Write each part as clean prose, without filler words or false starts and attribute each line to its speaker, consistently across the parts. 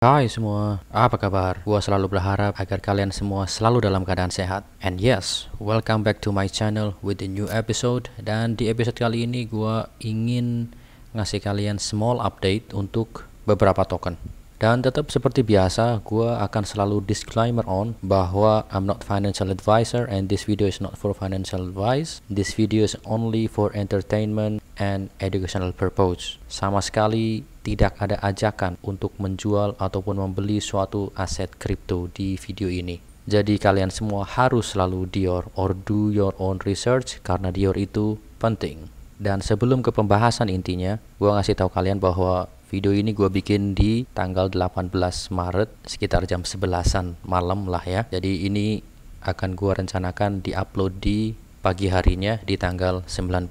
Speaker 1: Hai semua, apa kabar? Gua selalu berharap agar kalian semua selalu dalam keadaan sehat. And yes, welcome back to my channel with a new episode. Dan di episode kali ini gua ingin ngasih kalian small update untuk beberapa token. Dan tetap seperti biasa, gua akan selalu disclaimer on bahwa I'm not financial advisor and this video is not for financial advice. This video is only for entertainment and educational purpose. Sama sekali tidak ada ajakan untuk menjual ataupun membeli suatu aset kripto di video ini. Jadi kalian semua harus selalu Dior or do your own research karena Dior itu penting. Dan sebelum ke pembahasan intinya, gua ngasih tahu kalian bahwa video ini gue bikin di tanggal 18 Maret sekitar jam 11-an malam lah ya. Jadi ini akan gue rencanakan di-upload di pagi harinya di tanggal 19.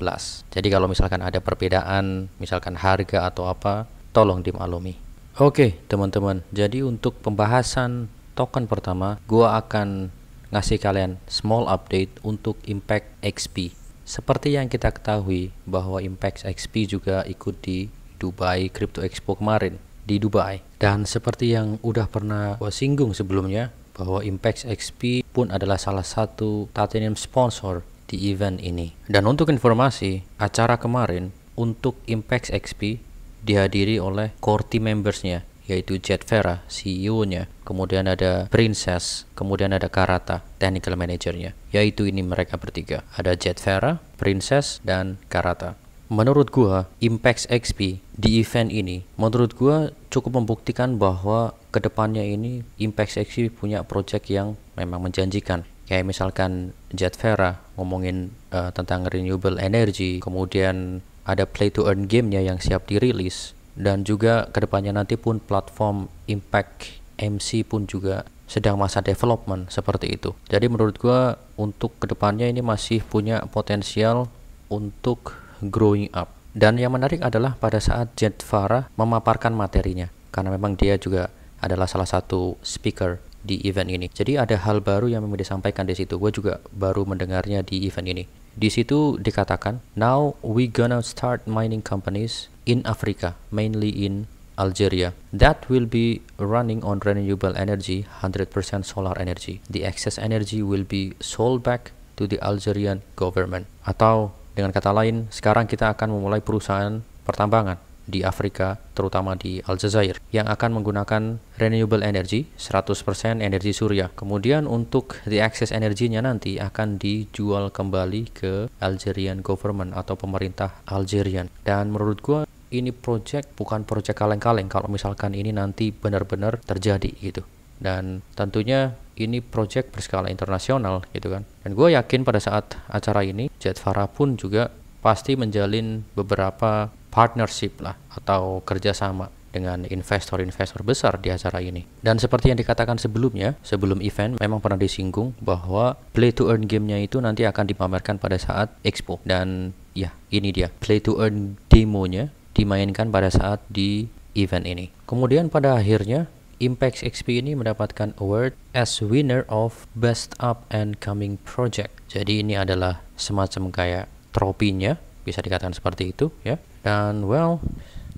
Speaker 1: Jadi kalau misalkan ada perbedaan, misalkan harga atau apa, tolong dimaklumi. Oke teman-teman, jadi untuk pembahasan token pertama, gue akan ngasih kalian small update untuk Impact XP. Seperti yang kita ketahui bahwa Impact XP juga ikut di Dubai Crypto Expo kemarin di Dubai. Dan seperti yang udah pernah gue singgung sebelumnya, bahwa Impact XP pun adalah salah satu titanium sponsor di event ini. Dan untuk informasi, acara kemarin untuk Impact XP dihadiri oleh core team membersnya, yaitu Jet Vera, CEO-nya, kemudian ada Princess, kemudian ada Karata, technical managernya, yaitu ini mereka bertiga. Ada Jet Vera, Princess, dan Karata. Menurut gua, Impact XP di event ini, menurut gua cukup membuktikan bahwa kedepannya ini Impact XP punya project yang memang menjanjikan. Kayak misalkan Jet Vera ngomongin tentang renewable energy, kemudian ada play to earn gamenya yang siap dirilis, dan juga kedepannya nanti pun platform Impact MC pun juga sedang masa development seperti itu. Jadi menurut gua untuk kedepannya ini masih punya potensial untuk growing up. Dan yang menarik adalah pada saat Jet Vera memaparkan materinya, karena memang dia juga adalah salah satu speaker di event ini. Jadi ada hal baru yang memang disampaikan di situ. Gue juga baru mendengarnya di event ini. Di situ dikatakan, now we gonna start mining companies in Africa, mainly in Algeria. That will be running on renewable energy, 100% solar energy. The excess energy will be sold back to the Algerian government. Atau dengan kata lain, sekarang kita akan memulai perusahaan pertambangan di Afrika, terutama di Aljazair, yang akan menggunakan renewable energy, 100% energi surya. Kemudian untuk the excess energinya nanti akan dijual kembali ke Algerian government atau pemerintah Algerian. Dan menurut gua ini project bukan project kaleng-kaleng kalau misalkan ini nanti benar-benar terjadi gitu. Dan tentunya ini project berskala internasional gitu kan. Dan gue yakin pada saat acara ini Jet Vera pun juga pasti menjalin beberapa partnership lah atau kerjasama dengan investor-investor besar di acara ini. Dan seperti yang dikatakan sebelumnya, sebelum event memang pernah disinggung bahwa play to earn gamenya itu nanti akan dipamerkan pada saat expo. Dan ya ini dia, play to earn demonya dimainkan pada saat di event ini. Kemudian pada akhirnya Impact XP ini mendapatkan award as winner of Best Up and Coming Project. Jadi ini adalah semacam kayak tropinya, bisa dikatakan seperti itu ya. Dan well,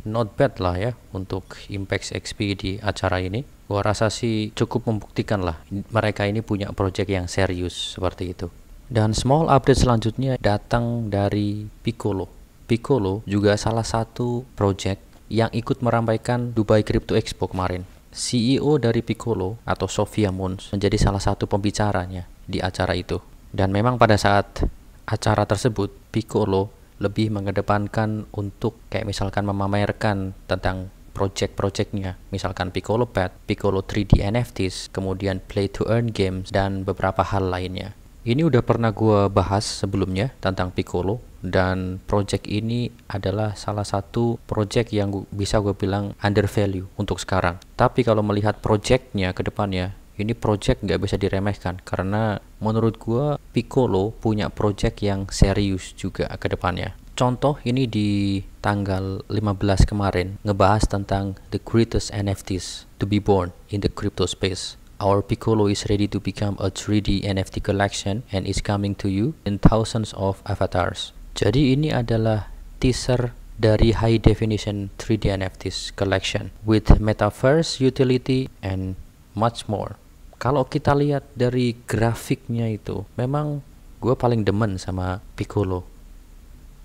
Speaker 1: not bad lah ya untuk Impact XP di acara ini. Gua rasa sih cukup membuktikan lah mereka ini punya project yang serius seperti itu. Dan small update selanjutnya datang dari Piccolo. Piccolo juga salah satu project yang ikut meramaikan Dubai Crypto Expo kemarin. CEO dari Piccolo atau Sophia Mons menjadi salah satu pembicaranya di acara itu. Dan memang pada saat acara tersebut Piccolo lebih mengedepankan untuk kayak misalkan memamerkan tentang project-projectnya, misalkan Piccolo Pad, Piccolo 3D NFTs, kemudian play to earn games, dan beberapa hal lainnya. Ini udah pernah gue bahas sebelumnya tentang Piccolo, dan project ini adalah salah satu project yang bisa gue bilang undervalue untuk sekarang. Tapi kalau melihat projectnya ke depannya, ini project nggak bisa diremehkan karena menurut gue Piccolo punya project yang serius juga ke depannya. Contoh ini di tanggal 15 kemarin ngebahas tentang the greatest NFTs to be born in the crypto space. Our Piccolo is ready to become a 3D NFT collection and is coming to you in thousands of avatars. Jadi ini adalah teaser dari high definition 3D NFTs collection with metaverse utility and much more. Kalau kita lihat dari grafiknya itu, memang gue paling demen sama Piccolo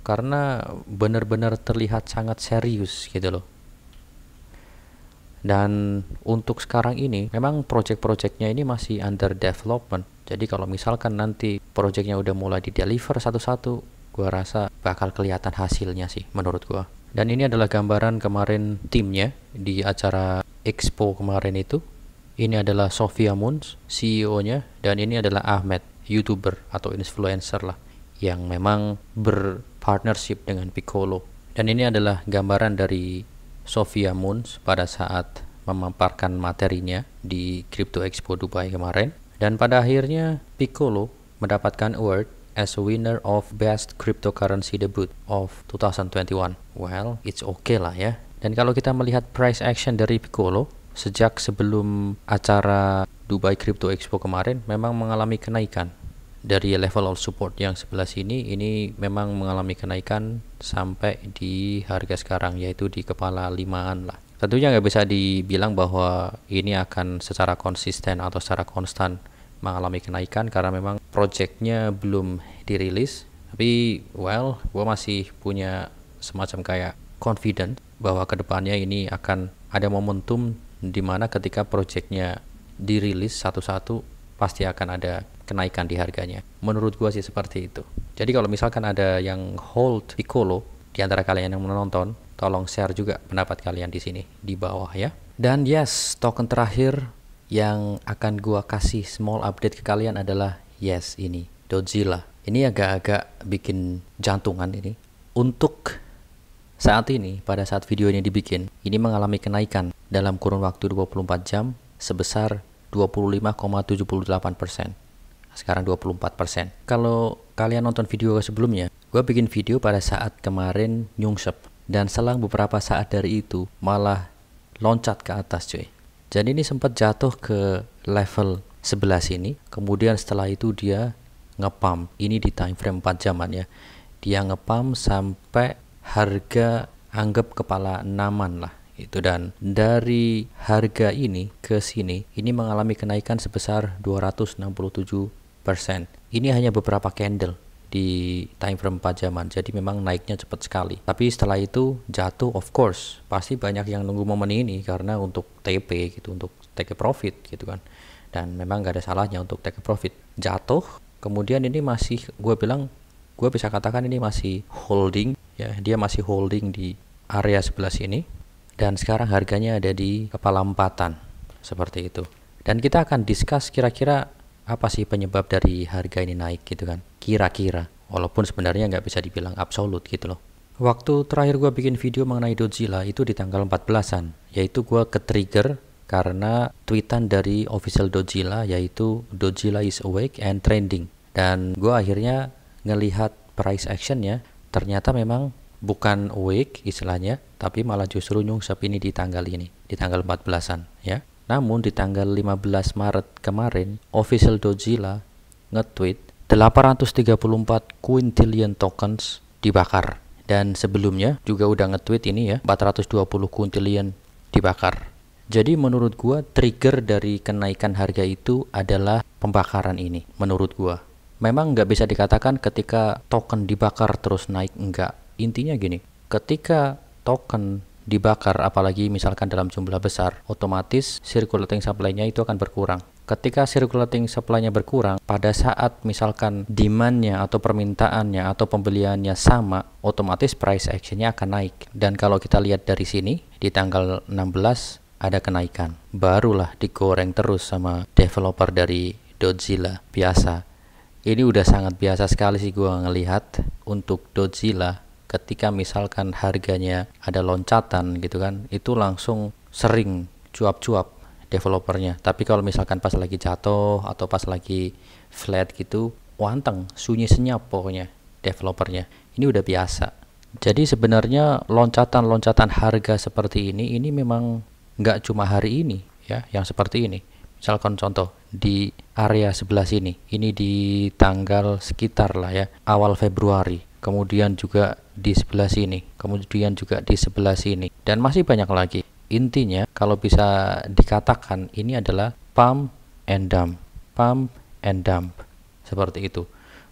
Speaker 1: karena benar-benar terlihat sangat serius gitu loh. Dan untuk sekarang ini memang project-projectnya ini masih under development. Jadi kalau misalkan nanti projectnya udah mulai di deliver satu-satu, gua rasa bakal kelihatan hasilnya sih menurut gua. Dan ini adalah gambaran kemarin timnya di acara Expo kemarin itu. Ini adalah Sophia Moons, CEO-nya, dan ini adalah Ahmed, YouTuber atau influencer lah, yang memang berpartnership dengan Piccolo. Dan ini adalah gambaran dari Sophia Moons pada saat memaparkan materinya di Crypto Expo Dubai kemarin. Dan pada akhirnya Piccolo mendapatkan award as a winner of Best Cryptocurrency Debut of 2021. Well, it's okay lah ya. Dan kalau kita melihat price action dari Piccolo sejak sebelum acara Dubai Crypto Expo kemarin memang mengalami kenaikan. Dari level of support yang sebelah sini, ini memang mengalami kenaikan sampai di harga sekarang, yaitu di kepala 5-an lah. Tentunya nggak bisa dibilang bahwa ini akan secara konsisten atau secara konstan mengalami kenaikan karena memang projectnya belum dirilis. Tapi well, gue masih punya semacam kayak confident bahwa kedepannya ini akan ada momentum di mana ketika projectnya dirilis satu-satu pasti akan ada kenaikan di harganya. Menurut gua sih seperti itu. Jadi kalau misalkan ada yang hold Piccolo di antara kalian yang menonton, tolong share juga pendapat kalian di sini di bawah ya. Dan yes, token terakhir yang akan gua kasih small update ke kalian adalah yes, ini Dodzilla. Ini agak-agak bikin jantungan ini. Untuk saat ini, pada saat video ini dibikin, ini mengalami kenaikan dalam kurun waktu 24 jam sebesar 25,78%. Sekarang 24%. Kalau kalian nonton video sebelumnya, gue bikin video pada saat kemarin nyungsep, dan selang beberapa saat dari itu malah loncat ke atas cuy. Jadi ini sempat jatuh ke level sebelah sini, kemudian setelah itu dia ngepump. Ini di time frame 4 jaman ya. Dia ngepump sampai harga anggap kepala 6-an lah. Itu, dan dari harga ini ke sini ini mengalami kenaikan sebesar 267%. Ini hanya beberapa candle di time frame 4 jaman, jadi memang naiknya cepat sekali. Tapi setelah itu jatuh, of course pasti banyak yang nunggu momen ini karena untuk TP gitu, untuk take a profit gitu kan. Dan memang gak ada salahnya untuk take a profit. Jatuh, kemudian ini masih, gue bisa katakan ini masih holding ya, dia masih holding di area sebelah sini. Dan sekarang harganya ada di kepala 4-an seperti itu. Dan kita akan discuss kira-kira apa sih penyebab dari harga ini naik gitu kan, kira-kira, walaupun sebenarnya nggak bisa dibilang absolut gitu loh. Waktu terakhir gue bikin video mengenai Dodzilla itu di tanggal 14-an, yaitu gue ke-trigger karena tweetan dari official Dodzilla, yaitu Dodzilla is awake and trending. Dan gue akhirnya ngelihat price actionnya, ternyata memang bukan awake istilahnya, tapi malah justru nyungsep ini di tanggal 14-an ya. Namun di tanggal 15 Maret kemarin, official Dodzilla nge-tweet 834 quintillion tokens dibakar. Dan sebelumnya juga udah nge-tweet ini ya, 420 quintillion dibakar. Jadi menurut gua trigger dari kenaikan harga itu adalah pembakaran ini menurut gua. Memang nggak bisa dikatakan ketika token dibakar terus naik, enggak. Intinya gini, ketika token dibakar apalagi misalkan dalam jumlah besar, otomatis circulating supply-nya itu akan berkurang. Ketika circulating supply-nya berkurang, pada saat misalkan demand-nya atau permintaannya atau pembeliannya sama, otomatis price action-nya akan naik. Dan kalau kita lihat dari sini, di tanggal 16 ada kenaikan. Barulah digoreng terus sama developer dari Dodzilla. Biasa. Ini udah sangat biasa sekali sih gua ngelihat untuk Dodzilla. Ketika misalkan harganya ada loncatan gitu kan, itu langsung sering cuap-cuap developernya. Tapi kalau misalkan pas lagi jatuh atau pas lagi flat gitu, wanteng, sunyi senyap pokoknya developernya. Ini udah biasa. Jadi sebenarnya loncatan-loncatan harga seperti ini memang nggak cuma hari ini ya, yang seperti ini. Misalkan contoh di area sebelah sini, ini di tanggal sekitar lah ya, awal Februari. Kemudian juga di sebelah sini, kemudian juga di sebelah sini, dan masih banyak lagi. Intinya kalau bisa dikatakan ini adalah pump and dump seperti itu.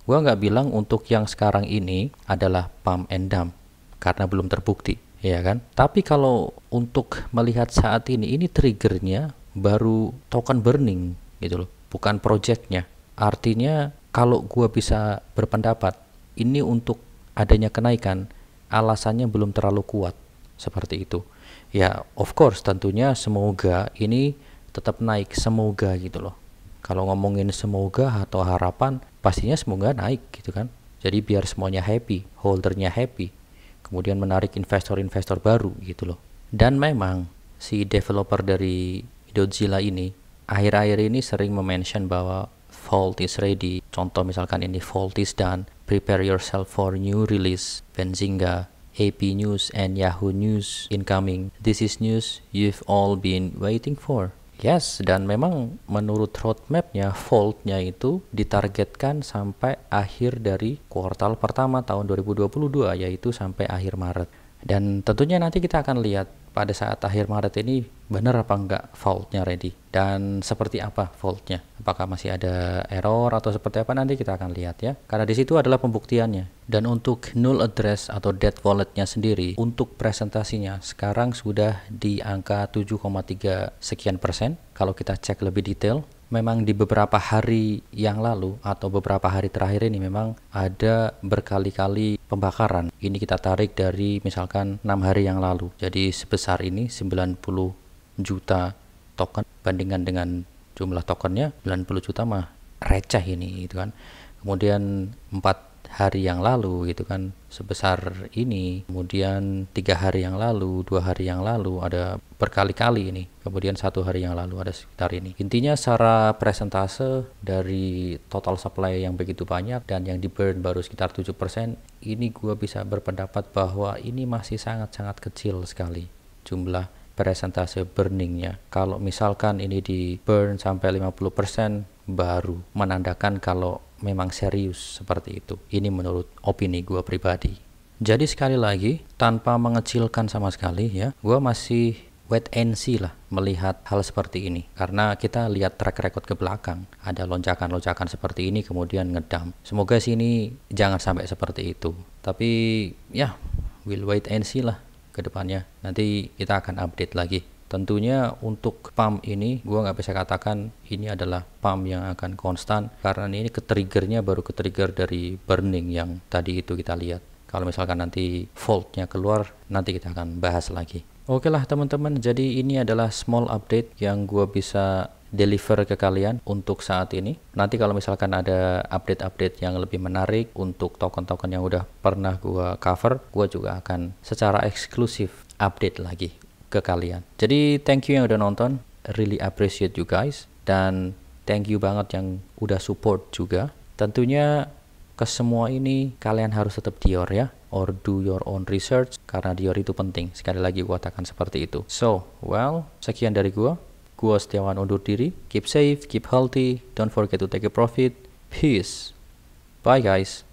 Speaker 1: Gua nggak bilang untuk yang sekarang ini adalah pump and dump karena belum terbukti, ya kan? Tapi kalau untuk melihat saat ini triggernya baru token burning gitu loh, bukan projectnya. Artinya kalau gua bisa berpendapat ini untuk adanya kenaikan, alasannya belum terlalu kuat seperti itu. Ya, of course tentunya semoga ini tetap naik, semoga gitu loh. Kalau ngomongin semoga atau harapan, pastinya semoga naik gitu kan. Jadi biar semuanya happy, holdernya happy, kemudian menarik investor-investor baru gitu loh. Dan memang si developer dari Dodzilla ini akhir-akhir ini sering mention bahwa Vault is ready. Contoh misalkan ini Vault is done, prepare yourself for new release, Benzinga, AP News and Yahoo News incoming. This is news you've all been waiting for. Yes, dan memang menurut roadmapnya, Vault-nya itu ditargetkan sampai akhir dari kuartal pertama tahun 2022, yaitu sampai akhir Maret. Dan tentunya nanti kita akan lihat pada saat akhir Maret ini benar apa enggak Vault-nya ready, dan seperti apa Vault-nya. Apakah masih ada error atau seperti apa, nanti kita akan lihat ya. Karena di situ adalah pembuktiannya. Dan untuk null address atau dead wallet-nya sendiri, untuk presentasinya sekarang sudah di angka 7,3 sekian persen. Kalau kita cek lebih detail, memang di beberapa hari yang lalu atau beberapa hari terakhir ini memang ada berkali-kali pembakaran. Ini kita tarik dari misalkan 6 hari yang lalu. Jadi sebesar ini 90 juta token, bandingkan dengan jumlah tokennya 90 juta mah receh ini gitu kan. Kemudian 4 hari yang lalu gitu kan sebesar ini, kemudian 3 hari yang lalu, 2 hari yang lalu ada berkali-kali ini, kemudian 1 hari yang lalu ada sekitar ini. Intinya secara presentase dari total supply yang begitu banyak dan yang di burn baru sekitar 7%, ini gua bisa berpendapat bahwa ini masih sangat-sangat kecil sekali jumlah presentase burningnya. Kalau misalkan ini di burn sampai 50%, baru menandakan kalau memang serius seperti itu. Ini menurut opini gue pribadi. Jadi sekali lagi, tanpa mengecilkan sama sekali ya, gue masih wait and see lah melihat hal seperti ini. Karena kita lihat track record ke belakang, ada lonjakan-lonjakan seperti ini kemudian ngedam. Semoga sih ini jangan sampai seperti itu. Tapi ya, we'll wait and see lah ke depannya. Nanti kita akan update lagi. Tentunya untuk pump ini gue nggak bisa katakan ini adalah pump yang akan konstan, karena ini ketriggernya baru ketrigger dari burning yang tadi itu kita lihat. Kalau misalkan nanti Vault-nya keluar, nanti kita akan bahas lagi. Oke lah teman-teman, jadi ini adalah small update yang gue bisa deliver ke kalian untuk saat ini. Nanti kalau misalkan ada update-update yang lebih menarik untuk token-token yang udah pernah gue cover, gue juga akan secara eksklusif update lagi ke kalian. Jadi thank you yang udah nonton, really appreciate you guys, dan thank you banget yang udah support juga. Tentunya ke semua ini kalian harus tetap Dior ya, or do your own research, karena Dior itu penting. Sekali lagi gua katakan seperti itu. So, well, sekian dari gua Setiawan undur diri. Keep safe, keep healthy, don't forget to take a profit. Peace. Bye guys.